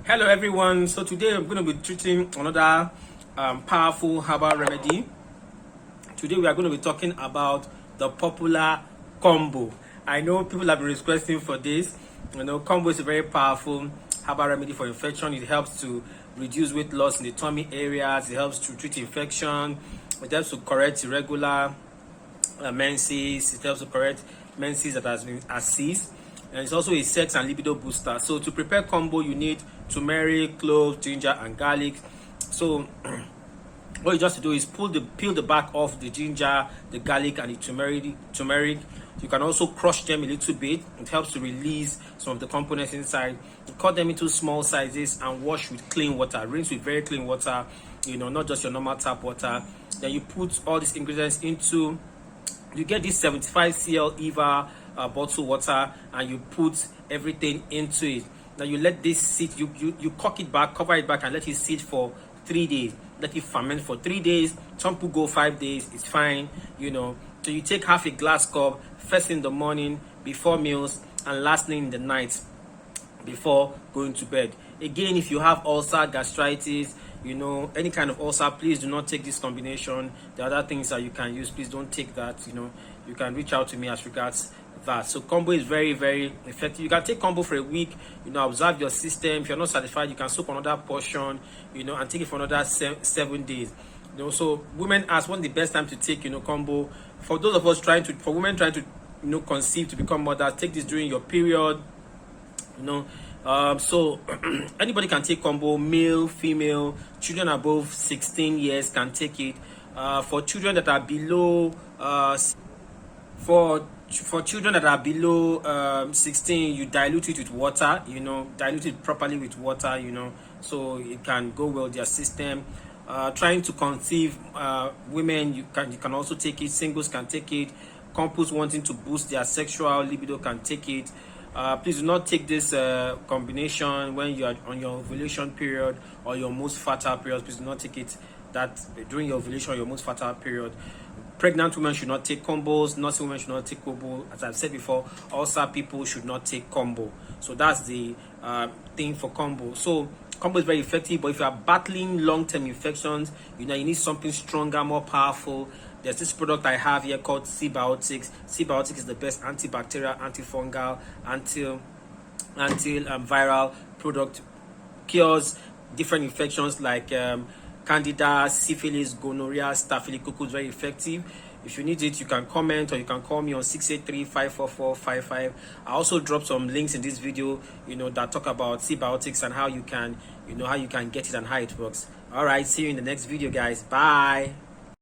Hello everyone, so today I'm going to be treating another powerful herbal remedy. Today we are going to be talking about the popular combo. I know people have been requesting for this. Combo is a very powerful herbal remedy for infection. It helps to reduce weight loss in the tummy areas. It helps to treat infection. It helps to correct irregular menses. It helps to correct menses that has been ceased. And it's also a sex and libido booster. So to prepare combo, you need turmeric, cloves, ginger, and garlic. So what you just do is peel the back off the ginger, the garlic, and the turmeric. You can also crush them a little bit. It helps to release some of the components inside. You cut them into small sizes and wash with clean water. Rinse with very clean water, not just your normal tap water. Then you put all these ingredients into, you get this 75 cl Eva bottle water, and you put everything into it. Now you let this sit, you cock it back, cover it back, and let it sit for 3 days. Let it ferment for 3 days. Some people go 5 days, it's fine, So you take half a glass cup first in the morning before meals, and lastly in the night before going to bed. Again, if you have ulcer, gastritis, any kind of ulcer, please do not take this combination. The other things that you can use, please don't take that. You can reach out to me as regards that. So combo is very, very effective. You can take combo for a week, observe your system. If you're not satisfied, you can soak another portion, and take it for another 7 days. So women ask when the best time to take combo. For those of us for women trying to conceive, to become mothers, take this during your period. So anybody can take combo, male, female, children above 16 years can take it. For children that are below for children that are below 16, you dilute it with water, dilute it properly with water, so it can go well with their system. Trying to conceive, women, you can also take it. Singles can take it. Couples wanting to boost their sexual libido can take it. Please do not take this combination when you are on your ovulation period or your most fertile period. Please do not take it during your ovulation or your most fertile period. Pregnant women should not take combos. Nursing women should not take combo. As I've said before, ulcer people should not take combo. So that's the thing for combo. So combo is very effective, but if you are battling long-term infections, you need something stronger, more powerful. There's this product I have here called Antibiotics. Antibiotics is the best antibacterial, antifungal, antiviral product. Cures different infections like Candida, syphilis, gonorrhea, Staphylococcus. Very effective. If you need it, you can comment or you can call me on 683-544-55. I also drop some links in this video, that talk about antibiotics and how you can, how you can get it and how it works. All right, see you in the next video, guys. Bye.